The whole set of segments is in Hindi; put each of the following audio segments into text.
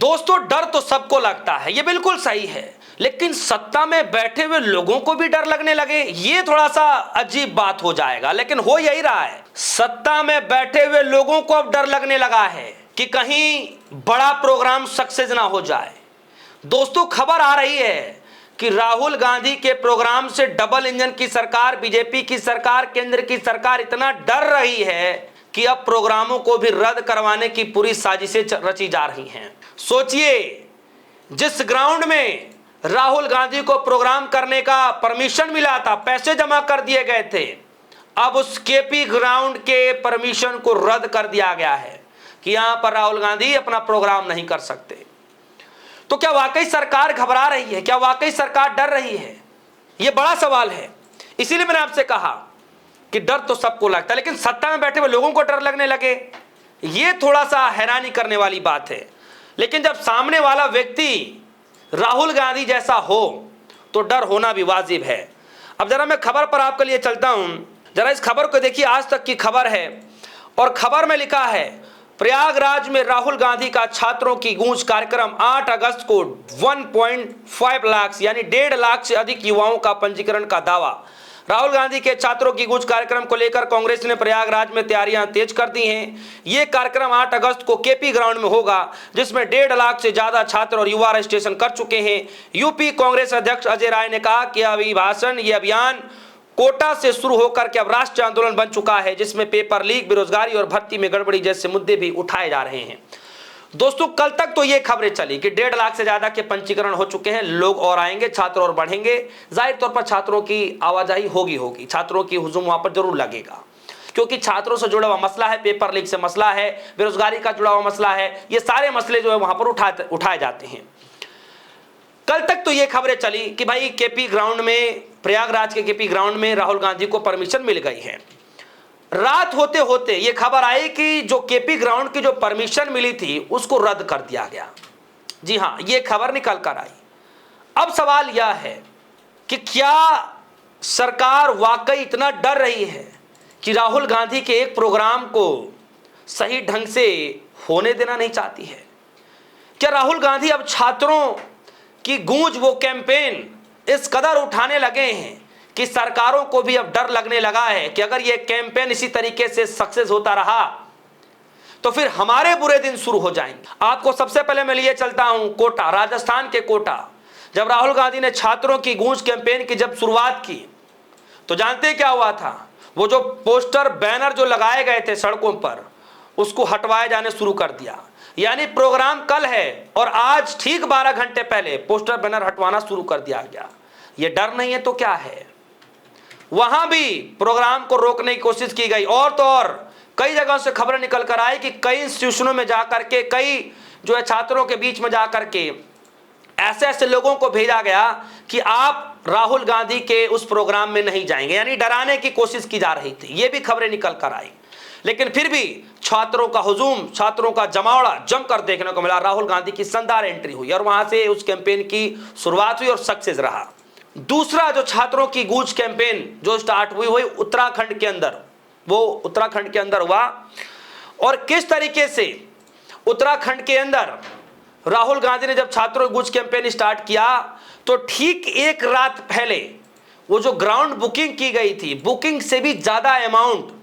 दोस्तों, डर तो सबको लगता है, ये बिल्कुल सही है, लेकिन सत्ता में बैठे हुए लोगों को भी डर लगने लगे, ये थोड़ा सा अजीब बात हो जाएगा। लेकिन हो यही रहा है, सत्ता में बैठे हुए लोगों को अब डर लगने लगा है कि कहीं बड़ा प्रोग्राम सक्सेस ना हो जाए। दोस्तों, खबर आ रही है कि राहुल गांधी के प्रोग्राम से डबल इंजन की सरकार, बीजेपी की सरकार, केंद्र की सरकार इतना डर रही है कि अब प्रोग्रामों को भी रद्द करवाने की पूरी साजिशें रची जा रही हैं। सोचिए, जिस ग्राउंड में राहुल गांधी को प्रोग्राम करने का परमिशन मिला था, पैसे जमा कर दिए गए थे, अब उस केपी ग्राउंड के परमिशन को रद्द कर दिया गया है कि यहां पर राहुल गांधी अपना प्रोग्राम नहीं कर सकते। तो क्या वाकई सरकार घबरा रही है? क्या वाकई सरकार डर रही है? यह बड़ा सवाल है। इसीलिए मैंने आपसे कहा कि डर तो सबको लगता है, लेकिन सत्ता में बैठे हुए लोगों को डर लगने लगे, यह थोड़ा सा हैरानी करने वाली बात है। लेकिन जब सामने वाला व्यक्ति राहुल गांधी जैसा हो तो डर होना भी वाजिब है। अब जरा मैं खबर पर आपके लिए चलता हूं, जरा इस खबर को देखिए, आज तक की खबर है और खबर में लिखा है, प्रयागराज में राहुल गांधी का छात्रों की गूंज कार्यक्रम, 8 अगस्त को 1.5 लाख यानी 1.5 लाख से अधिक युवाओं का पंजीकरण का दावा। राहुल गांधी के छात्रों की गूंज कार्यक्रम को लेकर कांग्रेस ने प्रयागराज में तैयारियां तेज कर दी हैं। यह कार्यक्रम 8 अगस्त को केपी ग्राउंड में होगा, जिसमें 1.5 लाख से ज्यादा छात्र और युवा रजिस्ट्रेशन कर चुके हैं। यूपी कांग्रेस अध्यक्ष अजय राय ने कहा कि अभिभाषण ये अभियान कोटा से शुरू होकर के अब राष्ट्रीय आंदोलन बन चुका है, जिसमें पेपर लीक, बेरोजगारी और भर्ती में गड़बड़ी जैसे मुद्दे भी उठाए जा रहे हैं। दोस्तों, कल तक तो ये खबरें चली कि 1.5 लाख से ज्यादा के पंजीकरण हो चुके हैं, लोग और आएंगे, छात्र और बढ़ेंगे। जाहिर तौर पर छात्रों की आवाजाही होगी, छात्रों की हुजूम वहां पर जरूर लगेगा, क्योंकि छात्रों से जुड़ा हुआ मसला है, पेपर लीक से मसला है, बेरोजगारी का जुड़ा हुआ मसला है, ये सारे मसले जो है वहां पर उठाए जाते हैं। कल तक तो ये खबरें चली कि भाई केपी ग्राउंड में, प्रयागराज के केपी ग्राउंड में राहुल गांधी को परमिशन मिल गई है। रात होते होते ये खबर आई कि जो केपी ग्राउंड की जो परमिशन मिली थी उसको रद्द कर दिया गया। जी हां, ये खबर निकल कर आई। अब सवाल यह है कि क्या सरकार वाकई इतना डर रही है कि राहुल गांधी के एक प्रोग्राम को सही ढंग से होने देना नहीं चाहती है? क्या राहुल गांधी अब छात्रों की गूंज, वो कैंपेन इस कदर उठाने लगे हैं कि सरकारों को भी अब डर लगने लगा है कि अगर ये कैंपेन इसी तरीके से सक्सेस होता रहा तो फिर हमारे बुरे दिन शुरू हो जाएंगे। आपको सबसे पहले मैं लिए चलता हूं कोटा, राजस्थान के कोटा। जब राहुल गांधी ने छात्रों की गूंज कैंपेन की जब शुरुआत की तो जानते क्या हुआ था? वो जो पोस्टर, बैनर जो लगाए गए थे सड़कों पर, उसको हटवाए जाने शुरू कर दिया। यानी प्रोग्राम कल है और आज ठीक 12 घंटे पहले पोस्टर, बैनर हटवाना शुरू कर दिया गया। ये डर नहीं है तो क्या है? वहां भी प्रोग्राम को रोकने की कोशिश की गई, और तो और कई जगहों से खबरें निकल कर आई कि कई इंस्टीट्यूशनों में जाकर के, कई जो है छात्रों के बीच में जाकर के ऐसे ऐसे लोगों को भेजा गया कि आप राहुल गांधी के उस प्रोग्राम में नहीं जाएंगे, यानी डराने की कोशिश की जा रही थी। ये भी खबरें निकल कर आई। लेकिन फिर भी छात्रों का हुजूम, छात्रों का जमावड़ा जमकर देखने को मिला। राहुल गांधी की शानदार एंट्री हुई और वहां से उस कैंपेन की शुरुआत हुई और सक्सेस रहा। दूसरा जो छात्रों की गूंज कैंपेन जो स्टार्ट हुई, वही उत्तराखंड के अंदर, वो उत्तराखंड के अंदर हुआ। और किस तरीके से उत्तराखंड के अंदर राहुल गांधी ने जब छात्रों की गूंज कैंपेन स्टार्ट किया तो ठीक एक रात पहले वो जो ग्राउंड बुकिंग की गई थी, बुकिंग से भी ज्यादा अमाउंट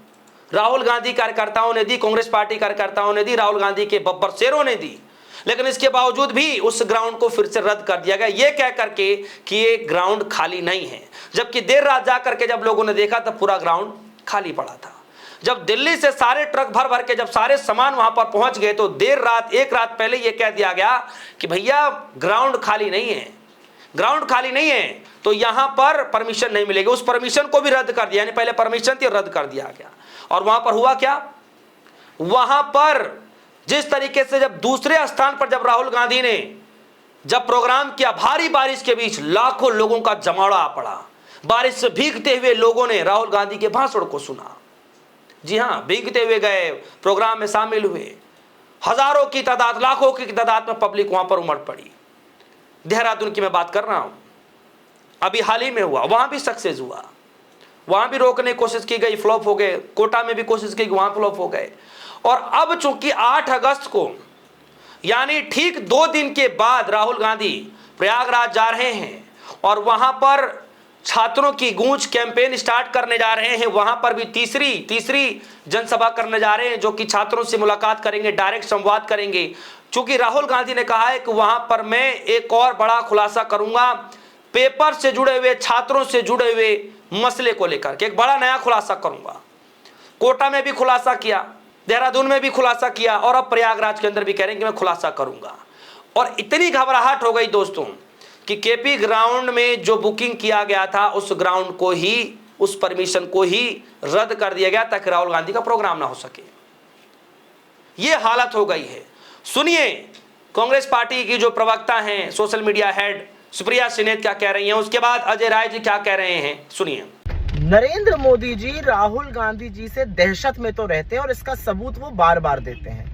राहुल गांधी कार्यकर्ताओं ने दी, कांग्रेस पार्टी कार्यकर्ताओं ने दी, राहुल गांधी के बब्बर शेरों ने दी। लेकिन इसके बावजूद भी उस ग्राउंड को फिर से रद्द कर दिया गया, ये कह करके कि ये ग्राउंड खाली नहीं है। जबकि देर रात जाकर के जब लोगों ने देखा तब पूरा ग्राउंड खाली पड़ा था। जब दिल्ली से सारे ट्रक भर भर के जब सारे सामान वहां पर पहुंच गए तो देर रात, एक रात पहले ये कह दिया गया कि भैया ग्राउंड खाली नहीं है, ग्राउंड खाली नहीं है, तो यहां पर परमिशन नहीं मिलेगी। उस परमिशन को भी रद्द कर दिया, यानी पहले परमिशन थी, रद्द कर दिया गया। और वहां पर हुआ क्या? वहां पर जिस तरीके से जब दूसरे स्थान पर जब राहुल गांधी ने जब प्रोग्राम किया, भारी बारिश के बीच लाखों लोगों का जमावड़ा आ पड़ा। बारिश से भीगते हुए लोगों ने राहुल गांधी के भाषण को सुना। जी हां, भीगते हुए गए, प्रोग्राम में शामिल हुए। हजारों की तादाद, लाखों की तादाद में पब्लिक वहां पर उमड़ पड़ी। देहरादून की मैं बात कर रहा हूं, अभी हाल ही में हुआ, वहां भी सक्सेस हुआ। वहां भी रोकने की कोशिश की गई, फ्लॉप हो गए। कोटा में भी कोशिश की, वहां फ्लॉप हो गए। और अब चूंकि 8 अगस्त को यानी ठीक 2 दिन के बाद राहुल गांधी प्रयागराज जा रहे हैं और वहां पर छात्रों की गूंज कैंपेन स्टार्ट करने जा रहे हैं। वहां पर भी तीसरी जनसभा करने जा रहे हैं, जो कि छात्रों से मुलाकात करेंगे, डायरेक्ट संवाद करेंगे। क्योंकि राहुल गांधी ने कहा है कि वहां पर मैं एक और बड़ा खुलासा करूंगा, पेपर से जुड़े हुए, छात्रों से जुड़े हुए मसले को लेकर के एक बड़ा नया खुलासा करूंगा। कोटा में भी खुलासा किया, देहरादून में भी खुलासा किया और अब प्रयागराज के अंदर भी कह रहे हैं कि मैं खुलासा करूंगा। और इतनी घबराहट हो गई दोस्तों कि केपी ग्राउंड में जो बुकिंग किया गया था उस ग्राउंड को ही, उस परमिशन को ही रद्द कर दिया गया ताकि राहुल गांधी का प्रोग्राम ना हो सके। यह हालत हो गई है। सुनिए कांग्रेस पार्टी की जो प्रवक्ता हैं, सोशल मीडिया हेड सुप्रिया सिनेत क्या कह रही हैं, उसके बाद अजय राय जी क्या कह रहे हैं, सुनिए। नरेंद्र मोदी जी राहुल गांधी जी से दहशत में तो रहते हैं और इसका सबूत वो बार बार देते हैं।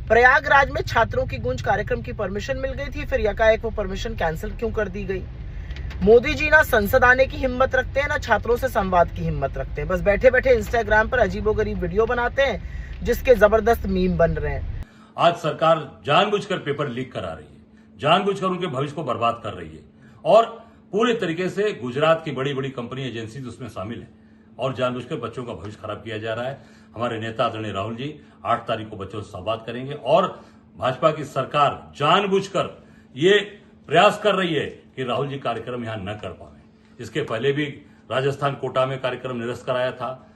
प्रयागराज में छात्रों की गूंज कार्यक्रम की परमिशन मिल गई थी, फिर एकाएक वो परमिशन कैंसिल क्यों कर दी गई? मोदी जी ना संसद आने की हिम्मत रखते हैं, ना छात्रों से संवाद की हिम्मत रखते हैं। बस बैठे बैठे इंस्टाग्राम पर अजीबोगरीब वीडियो बनाते हैं जिसके जबरदस्त मीम बन रहे हैं। आज सरकार जानबूझकर पेपर लीक करा रही है, जानबूझकर उनके भविष्य को बर्बाद कर रही है और पूरे तरीके से गुजरात की बड़ी बड़ी कंपनी एजेंसी उसमें शामिल है और जानबूझकर बच्चों का भविष्य खराब किया जा रहा है। हमारे नेता आदरणीय राहुल जी 8 तारीख को बच्चों से संवाद करेंगे और भाजपा की सरकार जानबूझकर ये प्रयास कर रही है कि राहुल जी कार्यक्रम यहां न कर पाए। इसके पहले भी राजस्थान कोटा में कार्यक्रम निरस्त कराया था,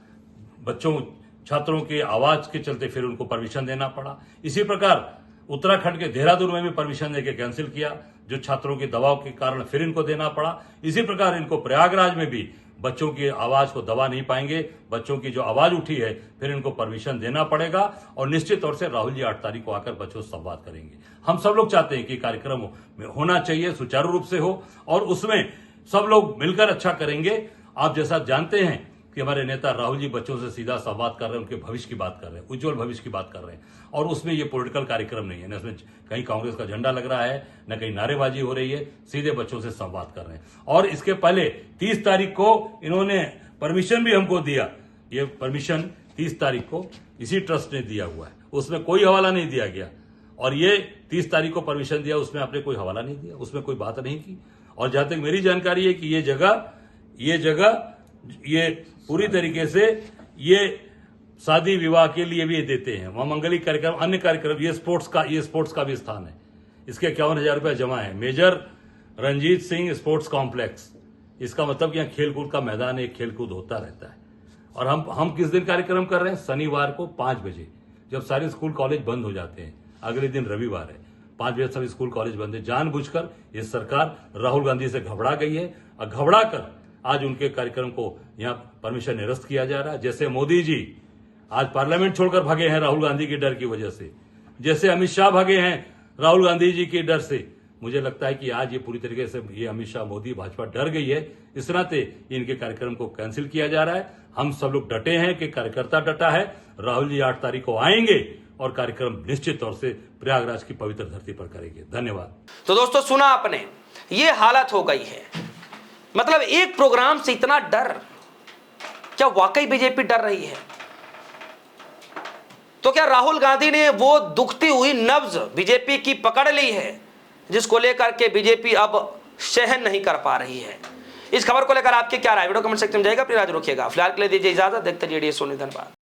बच्चों छात्रों की आवाज के चलते फिर उनको परमिशन देना पड़ा। इसी प्रकार उत्तराखंड के देहरादून में भी परमिशन देकर कैंसिल किया, जो छात्रों के दबाव के कारण फिर इनको देना पड़ा। इसी प्रकार इनको प्रयागराज में भी बच्चों की आवाज को दबा नहीं पाएंगे, बच्चों की जो आवाज उठी है फिर इनको परमिशन देना पड़ेगा और निश्चित तौर से राहुल जी 8 तारीख को आकर बच्चों से संवाद करेंगे। हम सब लोग चाहते हैं कि कार्यक्रम में होना चाहिए, सुचारू रूप से हो और उसमें सब लोग मिलकर अच्छा करेंगे। आप जैसा जानते हैं कि हमारे नेता राहुल जी बच्चों से सीधा संवाद कर रहे हैं, उनके भविष्य की बात कर रहे हैं, उज्जवल भविष्य की बात कर रहे हैं और उसमें ये पॉलिटिकल कार्यक्रम नहीं है, न इसमें कहीं कांग्रेस का झंडा लग रहा है, न कहीं नारेबाजी हो रही है, सीधे बच्चों से संवाद कर रहे हैं। और इसके पहले 30 तारीख को इन्होंने परमिशन भी हमको दिया। ये परमिशन 30 तारीख को इसी ट्रस्ट ने दिया हुआ है, उसमें कोई हवाला नहीं दिया गया और ये 30 तारीख को परमिशन दिया, उसमें आपने कोई हवाला नहीं दिया, उसमें कोई बात नहीं की। और जहां तक मेरी जानकारी है कि ये जगह ये पूरी तरीके से ये शादी विवाह के लिए भी देते हैं, वहां मंगलिक कार्यक्रम, अन्य कार्यक्रम, ये स्पोर्ट्स का भी स्थान है। इसके 51,000 रुपया जमा है। Major Ranjit Singh sports complex, इसका मतलब यहाँ खेलकूद का मैदान है, खेलकूद होता रहता है। और हम किस दिन कार्यक्रम कर रहे हैं? शनिवार को 5 बजे, जब सारे स्कूल कॉलेज बंद हो जाते हैं। अगले दिन रविवार है, 5 बजे सब स्कूल कॉलेज बंद है। जानबूझकर ये सरकार राहुल गांधी से घबरा गई है और घबरा कर आज उनके कार्यक्रम को यहां परमिशन निरस्त किया जा रहा है। जैसे मोदी जी आज पार्लियामेंट छोड़कर भागे हैं राहुल गांधी के डर की वजह से, जैसे अमित शाह भागे हैं राहुल गांधी जी के डर से, मुझे लगता है कि आज ये पूरी तरीके से ये अमित शाह, मोदी, भाजपा डर गई है। इस नाते इनके कार्यक्रम को कैंसिल किया जा रहा है। हम सब लोग डटे हैं कि कार्यकर्ता डटा है। राहुल जी 8 तारीख को आएंगे और कार्यक्रम निश्चित तौर से प्रयागराज की पवित्र धरती पर करेंगे। धन्यवाद। तो दोस्तों सुना आपने, ये हालत हो गई है। मतलब एक प्रोग्राम से इतना डर, क्या वाकई बीजेपी डर रही है? तो क्या राहुल गांधी ने वो दुखती हुई नब्ज बीजेपी की पकड़ ली है जिसको लेकर के बीजेपी अब सहन नहीं कर पा रही है? इस खबर को लेकर आपके क्या राय? वीडियो कमेंट सेक्शन में जाएगा, अपनी राय रखिएगा। फिलहाल के लिए दीजिए इजाजत, देखते रहिए सोनी। धन्यवाद।